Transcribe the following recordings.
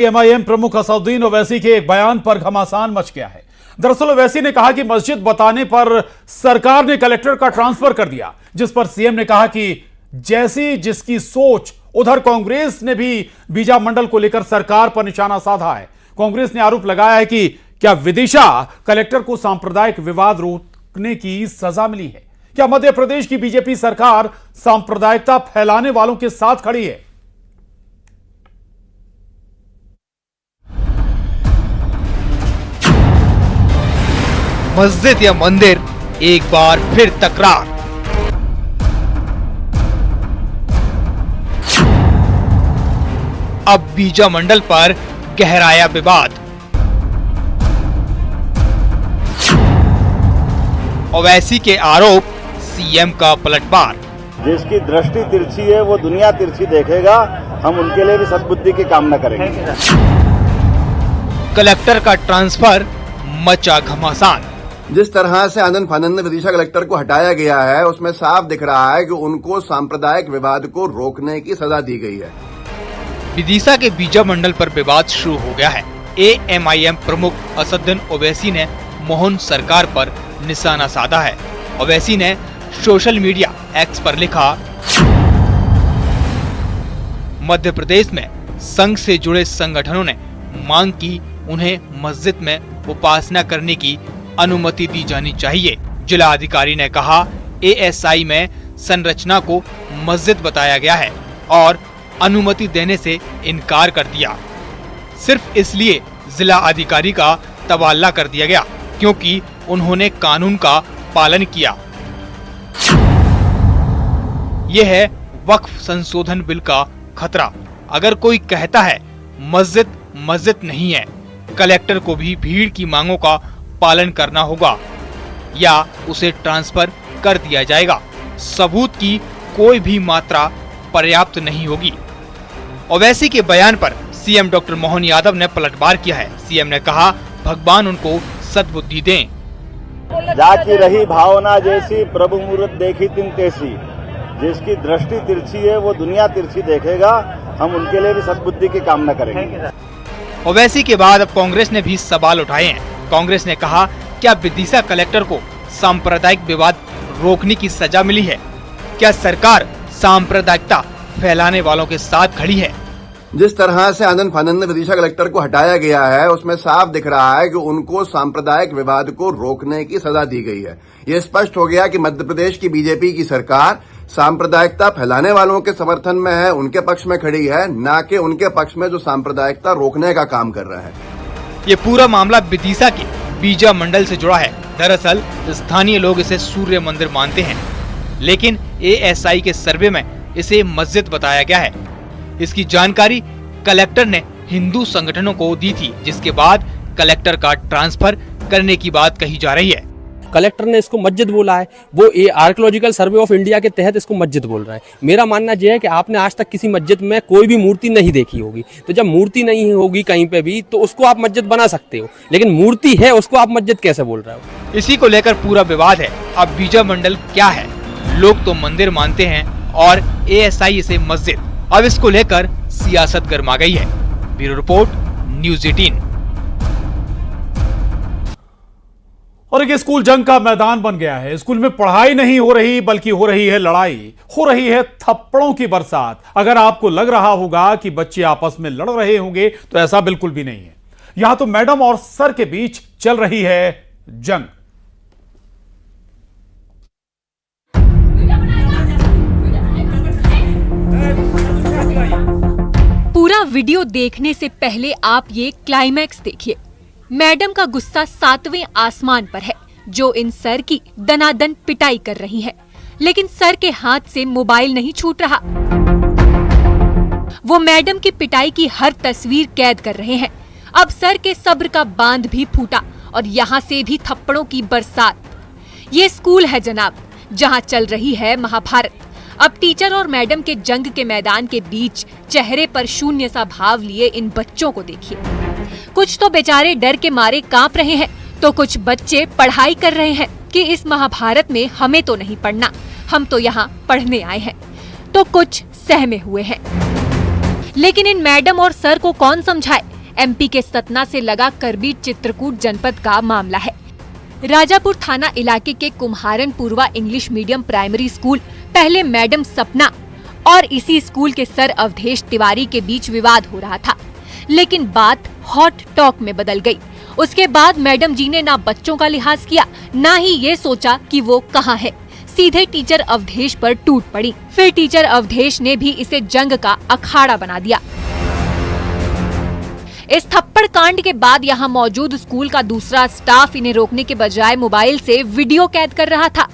MIM प्रमुख असदुद्दीन ओवैसी के एक बयान पर घमासान मच गया है। दरअसल ओवैसी ने कहा कि मस्जिद बताने पर सरकार ने कलेक्टर का ट्रांसफर कर दिया, जिस पर सीएम ने कहा कि जैसी जिसकी सोच। उधर कांग्रेस ने भी बीजा मंडल को लेकर सरकार पर निशाना साधा है। कांग्रेस ने आरोप लगाया है कि क्या विदिशा कलेक्टर को सांप्रदायिक विवाद रोकने की सजा मिली है? क्या मध्य प्रदेश की बीजेपी सरकार सांप्रदायिकता फैलाने वालों के साथ खड़ी है? मस्जिद या मंदिर, एक बार फिर तकरार। अब बीजा मंडल पर गहराया विवाद। ओवैसी के आरोप, सीएम का पलटवार। जिसकी दृष्टि तिरछी है वो दुनिया तिरछी देखेगा। हम उनके लिए भी सद्बुद्धि की कामना करेंगे। कलेक्टर का ट्रांसफर मचा घमासान। जिस तरह से आनंद फानंद में विदिशा कलेक्टर को हटाया गया है, उसमें साफ दिख रहा है कि उनको सांप्रदायिक विवाद को रोकने की सजा दी गई है। विदिशा के बीजा मंडल पर विवाद शुरू हो गया है। एएमआईएम प्रमुख असदुद्दीन ओवैसी ने मोहन सरकार पर निशाना साधा है। ओवैसी ने सोशल मीडिया एक्स पर लिखा, मध्य प्रदेश में संघ से जुड़े संगठनों ने मांग की उन्हें मस्जिद में उपासना करने की अनुमति दी जानी चाहिए। जिला अधिकारी ने कहा, एएसआई में संरचना को मस्जिद बताया गया है और अनुमति देने से इनकार कर दिया। सिर्फ इसलिए जिला अधिकारी का तबादला कर दिया गया क्योंकि उन्होंने कानून का पालन किया। यह है वक्फ संशोधन बिल का खतरा। अगर कोई कहता है मस्जिद मस्जिद नहीं है, कलेक्टर को भी भीड़ की मांगों का पालन करना होगा या उसे ट्रांसफर कर दिया जाएगा। सबूत की कोई भी मात्रा पर्याप्त नहीं होगी। ओवैसी के बयान पर सीएम डॉक्टर मोहन यादव ने पलटवार किया है। सीएम ने कहा, भगवान उनको सद्बुद्धि दें। जाकी रही भावना जैसी, प्रभु मूरत देखी तिन तैसी। जिसकी दृष्टि तिरछी है वो दुनिया तिरछी देखेगा। हम उनके लिए भी सद्बुद्धि की कामना करेंगे। ओवैसी के बाद अब कांग्रेस ने भी सवाल उठाए हैं। कांग्रेस ने कहा, क्या विदिशा कलेक्टर को सांप्रदायिक विवाद रोकने की सजा मिली है? क्या सरकार सांप्रदायिकता फैलाने वालों के साथ खड़ी है? जिस तरह से आनंद फानंद में विदिशा कलेक्टर को हटाया गया है, उसमें साफ दिख रहा है कि उनको सांप्रदायिक विवाद को रोकने की सजा दी गई है। ये स्पष्ट हो गया कि मध्य प्रदेश की बीजेपी की सरकार सांप्रदायिकता फैलाने वालों के समर्थन में है, उनके पक्ष में खड़ी है, न कि उनके पक्ष में जो सांप्रदायिकता रोकने का काम कर रहा है। ये पूरा मामला विदिशा के बीजा मंडल से जुड़ा है। दरअसल स्थानीय लोग इसे सूर्य मंदिर मानते हैं, लेकिन एएसआई के सर्वे में इसे मस्जिद बताया गया है। इसकी जानकारी कलेक्टर ने हिंदू संगठनों को दी थी, जिसके बाद कलेक्टर का ट्रांसफर करने की बात कही जा रही है। कलेक्टर ने इसको मस्जिद बोला है, वो आर्कियोलॉजिकल सर्वे ऑफ इंडिया के तहत इसको मस्जिद बोल रहा है। मेरा मानना यह है कि आपने आज तक किसी मस्जिद में कोई भी मूर्ति नहीं देखी होगी, तो जब मूर्ति नहीं होगी कहीं पे भी तो उसको आप मस्जिद बना सकते हो, लेकिन मूर्ति है उसको आप मस्जिद कैसे बोल रहे हो? इसी को लेकर पूरा विवाद है। अब बीजा मंडल क्या है? लोग तो मंदिर मानते हैं और एएसआई इसे मस्जिद। अब इसको लेकर सियासत गर्मा गई है। Bureau report, news 18। और एक स्कूल जंग का मैदान बन गया है। स्कूल में पढ़ाई नहीं हो रही बल्कि हो रही है लड़ाई, हो रही है थप्पड़ों की बरसात। अगर आपको लग रहा होगा कि बच्चे आपस में लड़ रहे होंगे तो ऐसा बिल्कुल भी नहीं है। यहां तो मैडम और सर के बीच चल रही है जंग। पूरा वीडियो देखने से पहले आप ये क्लाइमैक्स देखिए। मैडम का गुस्सा 7वें आसमान पर है, जो इन सर की दनादन पिटाई कर रही है, लेकिन सर के हाथ से मोबाइल नहीं छूट रहा। वो मैडम की पिटाई की हर तस्वीर कैद कर रहे हैं। अब सर के सब्र का बांध भी फूटा और यहाँ से भी थप्पड़ों की बरसात। ये स्कूल है जनाब, जहाँ चल रही है महाभारत। अब टीचर और मैडम के जंग के मैदान के बीच चेहरे पर शून्य सा भाव लिए इन बच्चों को देखिए। कुछ तो बेचारे डर के मारे कांप रहे हैं, तो कुछ बच्चे पढ़ाई कर रहे हैं कि इस महाभारत में हमें तो नहीं पढ़ना, हम तो यहाँ पढ़ने आए हैं। तो कुछ सहमे हुए हैं। लेकिन इन मैडम और सर को कौन समझाए एमपी के सतना से लगा करबीट चित्रकूट जनपद का मामला है। राजापुर थाना इलाके के कुम्हारन पूर्वा इंग्लिश मीडियम प्राइमरी स्कूल पहले मैडम सपना और इसी स्कूल के सर अवधेश तिवारी के बीच विवाद हो रहा था, लेकिन बात हॉट टॉक में बदल गई। उसके बाद मैडम जी ने ना बच्चों का लिहाज किया, ना ही ये सोचा कि वो कहाँ है, सीधे टीचर अवधेश पर टूट पड़ी। फिर टीचर अवधेश ने भी इसे जंग का अखाड़ा बना दिया। इस थप्पड़ कांड के बाद यहाँ मौजूद स्कूल का दूसरा स्टाफ इन्हें रोकने के बजाय मोबाइल से वीडियो कैद कर रहा था।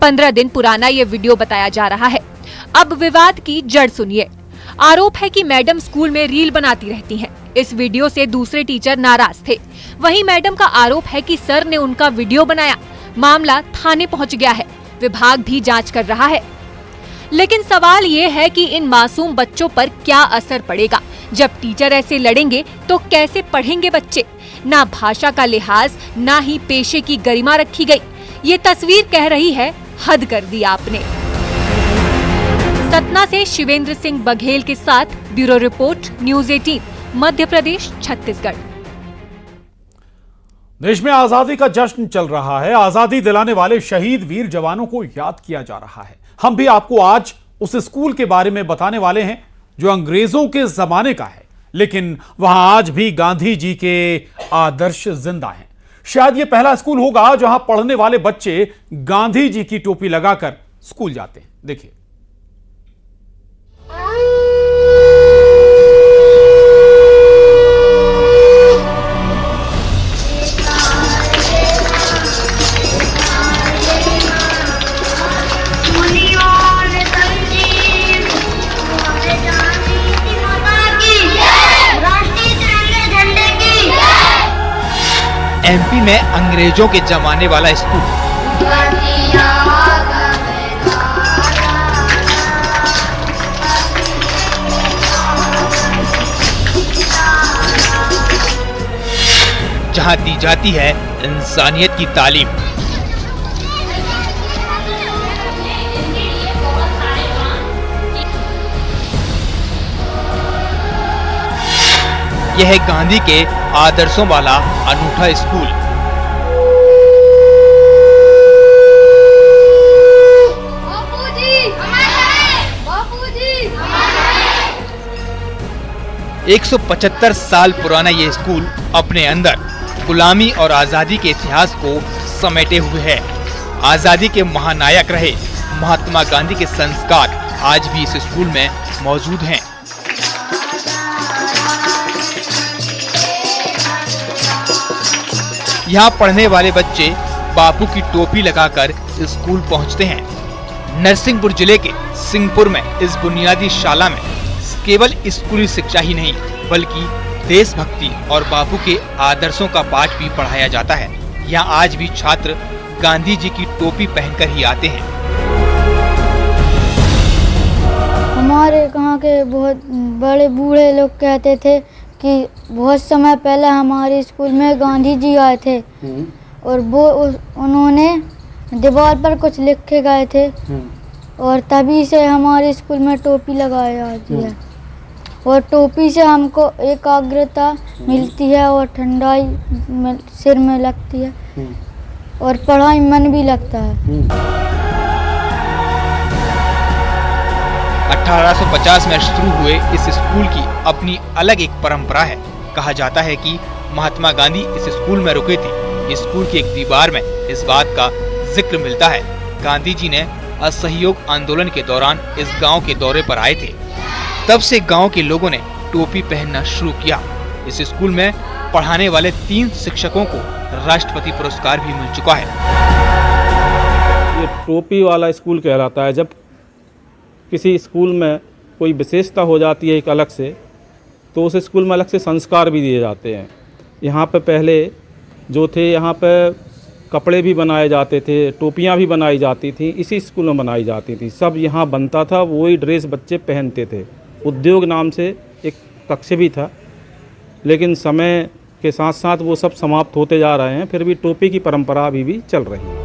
15 दिन पुराना ये वीडियो बताया जा रहा है। अब विवाद की जड़ सुनिए। आरोप है कि मैडम स्कूल में रील बनाती रहती हैं। इस वीडियो से दूसरे टीचर नाराज थे। वहीं मैडम का आरोप है कि सर ने उनका वीडियो बनाया। मामला थाने पहुंच गया है। विभाग भी जांच कर रहा है। लेकिन सवाल ये है कि इन मासूम बच्चों पर क्या असर पड़ेगा। जब टीचर ऐसे लड़ेंगे तो कैसे पढ़ेंगे बच्चे। ना भाषा का लिहाज, ना ही पेशे की गरिमा रखी गई। ये तस्वीर कह रही है, हद कर दी आपने। सतना से शिवेंद्र सिंह बघेल के साथ bureau report, news 18, Madhya Pradesh, Chhattisgarh. देश में आजादी का जश्न चल रहा है। आजादी दिलाने वाले शहीद वीर जवानों को याद किया जा रहा है। हम भी आपको आज उस स्कूल के बारे में बताने वाले हैं जो अंग्रेजों के जमाने का है, लेकिन वहां आज भी गांधी जी के आदर्श जिंदा हैं। शायद ये पहला स्कूल होगा जहां पढ़ने वाले बच्चे गांधी जी की टोपी लगाकर स्कूल जाते हैं। देखिए। एमपी में अंग्रेजों के जमाने वाला स्कूल। जहां दी जाती है इंसानियत की तालीम। यह है गांधी के आदर्शों वाला अनूठा स्कूल। बापूजी, 175 साल पुराना ये स्कूल अपने अंदर गुलामी और आजादी के इतिहास को समेटे हुए है। आजादी के महानायक रहे महात्मा गांधी के संस्कार आज भी इस स्कूल में मौजूद हैं। यहाँ पढ़ने वाले बच्चे बापू की टोपी लगाकर स्कूल पहुँचते हैं। नरसिंहपुर जिले के सिंहपुर में इस बुनियादी शाला में केवल स्कूली शिक्षा ही नहीं बल्कि देशभक्ति और बापू के आदर्शों का पाठ भी पढ़ाया जाता है। यहाँ आज भी छात्र गांधी जी की टोपी पहनकर ही आते हैं। हमारे यहाँ के बहुत बड़े बूढ़े लोग कहते थे कि बहुत समय पहले हमारे स्कूल में गांधी जी आए थे और वो उन्होंने दीवार पर कुछ लिख के गए थे और तभी से हमारे स्कूल में टोपी लगाई जाती है और टोपी से हमको एकाग्रता मिलती है और ठंडाई सिर में लगती है और पढ़ाई मन भी लगता है। 1850 में शुरू हुए इस स्कूल की अपनी अलग एक परंपरा है। कहा जाता है कि महात्मा गांधी इस स्कूल में रुके थे। स्कूल की एक दीवार में इस बात का जिक्र मिलता है। गांधी जी ने असहयोग आंदोलन के दौरान इस गांव के दौरे पर आए थे। तब से गांव के लोगों ने टोपी पहनना शुरू किया। इस स्कूल में पढ़ाने वाले 3 शिक्षकों को राष्ट्रपति पुरस्कार भी मिल चुका है। ये टोपी वाला स्कूल कहलाता है। जब किसी स्कूल में कोई विशेषता हो जाती है एक अलग से, तो उस स्कूल में अलग से संस्कार भी दिए जाते हैं। यहाँ पे पहले जो थे, यहाँ पे कपड़े भी बनाए जाते थे, टोपियाँ भी बनाई जाती थी, इसी स्कूल में बनाई जाती थी। सब यहाँ बनता था, वही ड्रेस बच्चे पहनते थे। उद्योग नाम से एक कक्ष भी था, लेकिन समय के साथ साथ वो सब समाप्त होते जा रहे हैं। फिर भी टोपी की परंपरा अभी भी चल रही है।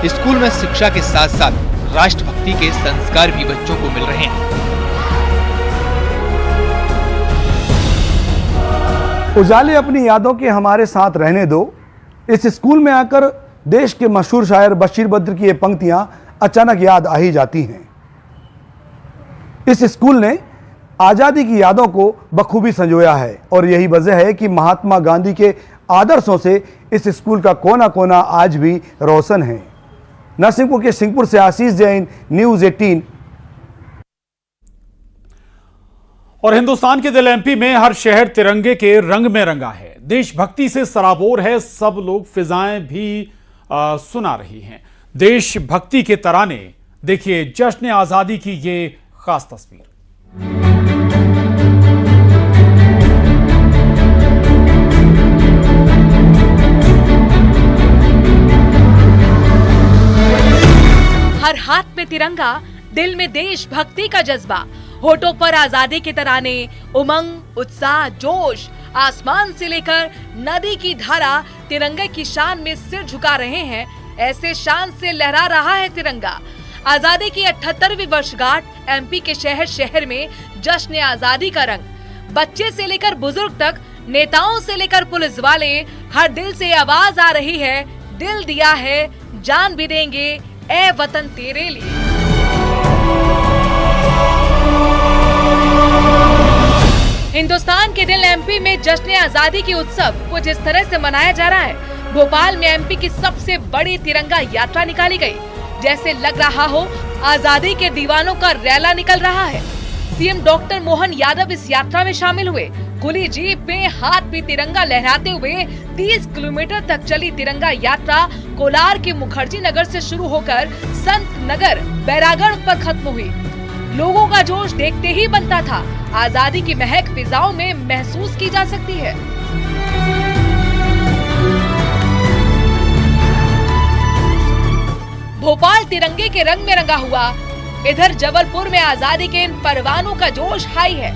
स्कूल में शिक्षा के साथ साथ राष्ट्रभक्ति के संस्कार भी बच्चों को मिल रहे हैं। उजाले अपनी यादों के हमारे साथ रहने दो। इस स्कूल में आकर देश के मशहूर शायर बशीर बद्र की ये पंक्तियां अचानक याद आ ही जाती हैं। इस स्कूल ने आज़ादी की यादों को बखूबी संजोया है और यही वजह है कि महात्मा गांधी के आदर्शों से इस स्कूल का कोना कोना आज भी रोशन है। नरसिंहपुर के सिंहपुर से आशीष जैन, न्यूज़ 18। और हिंदुस्तान के दिल एमपी में हर शहर तिरंगे के रंग में रंगा है। देशभक्ति से सराबोर है, सब लोग फिजाएं भी सुना रही हैं। देशभक्ति के तराने देखिए जश्न आजादी की ये खास तस्वीर। हर हाथ में तिरंगा, दिल में देशभक्ति का जज्बा, होठों पर आजादी के तराने, उमंग, उत्साह, जोश, आसमान से लेकर नदी की धारा तिरंगे की शान में सिर झुका रहे हैं। ऐसे शान से लहरा रहा है तिरंगा। आजादी की 78वीं वर्षगांठ, एमपी के शहर शहर में जश्न आजादी का रंग। बच्चे से लेकर बुजुर्ग तक, नेताओं से लेकर पुलिस वाले, हर दिल से आवाज आ रही है, दिल दिया है, जान भी देंगे ए वतन तेरे लिए। हिंदुस्तान के दिल एमपी में जश्न आजादी की उत्सव कुछ इस तरह से मनाया जा रहा है। भोपाल में एमपी की सबसे बड़ी तिरंगा यात्रा निकाली गई। जैसे लग रहा हो आजादी के दीवानों का रैला निकल रहा है। सीएम डॉक्टर मोहन यादव इस यात्रा में शामिल हुए। खुली जीप में हाथ में तिरंगा लहराते हुए 30 किलोमीटर तक चली तिरंगा यात्रा कोलार के मुखर्जी नगर से शुरू होकर संत नगर बैरागढ़ पर खत्म हुई। लोगों का जोश देखते ही बनता था। आजादी की महक फिजाओं में महसूस की जा सकती है। भोपाल तिरंगे के रंग में रंगा हुआ। इधर जबलपुर में आजादी के इन परवानों का जोश हाई है।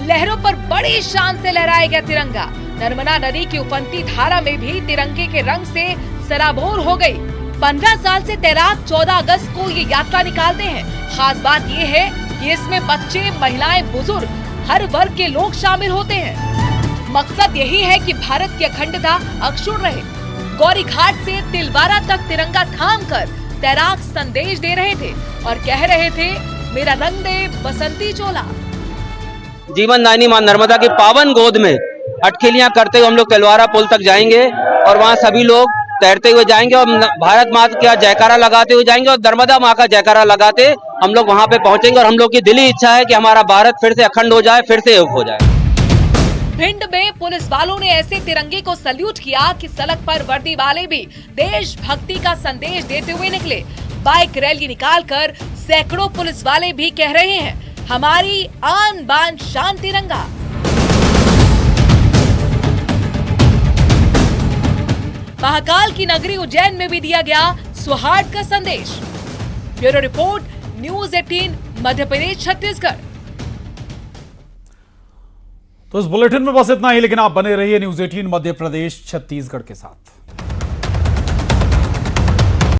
लहरों पर बड़ी शान से लहराया गया तिरंगा। नर्मदा नदी की उफनती धारा में भी तिरंगे के रंग से सराबोर हो गई। 15 साल से तैराक 14 अगस्त को ये यात्रा निकालते हैं। खास बात ये है कि इसमें बच्चे, महिलाएं, बुजुर्ग, हर वर्ग के लोग शामिल होते हैं। मकसद यही है कि भारत की अखंडता अक्षुण्ण रहे। गौरी घाट से तिलवारा तक तिरंगा थाम कर तैराक संदेश दे रहे थे और कह रहे थे, मेरा रंग दे बसंती चोला। जीवन दायिनी मां नर्मदा की पावन गोद में अटखेलियां करते हुए हम लोग तिलवारा पुल तक जाएंगे और वहां सभी लोग तैरते हुए जाएंगे और भारत माँ का जयकारा लगाते हुए जाएंगे और नर्मदा माँ का जयकारा लगाते हम लोग वहां पे पहुंचेंगे। और हम लोग की दिली इच्छा है कि हमारा भारत फिर से अखंड हो जाए, फिर से एक हो जाए। भिंड में पुलिस वालों ने ऐसे तिरंगे को सल्यूट किया कि सड़क पर वर्दी वाले भी देशभक्ति का संदेश देते हुए निकले। बाइक रैली निकालकर सैकड़ों पुलिस वाले भी कह रहे हैं, हमारी आन बान शान तिरंगा। महाकाल की नगरी उज्जैन में भी दिया गया सौहार्द का संदेश। Bureau report, news 18 Madhya Pradesh Chhattisgarh. तो इस बुलेटिन में बस इतना ही, लेकिन आप बने रहिए न्यूज़ 18 मध्य प्रदेश छत्तीसगढ़ के साथ।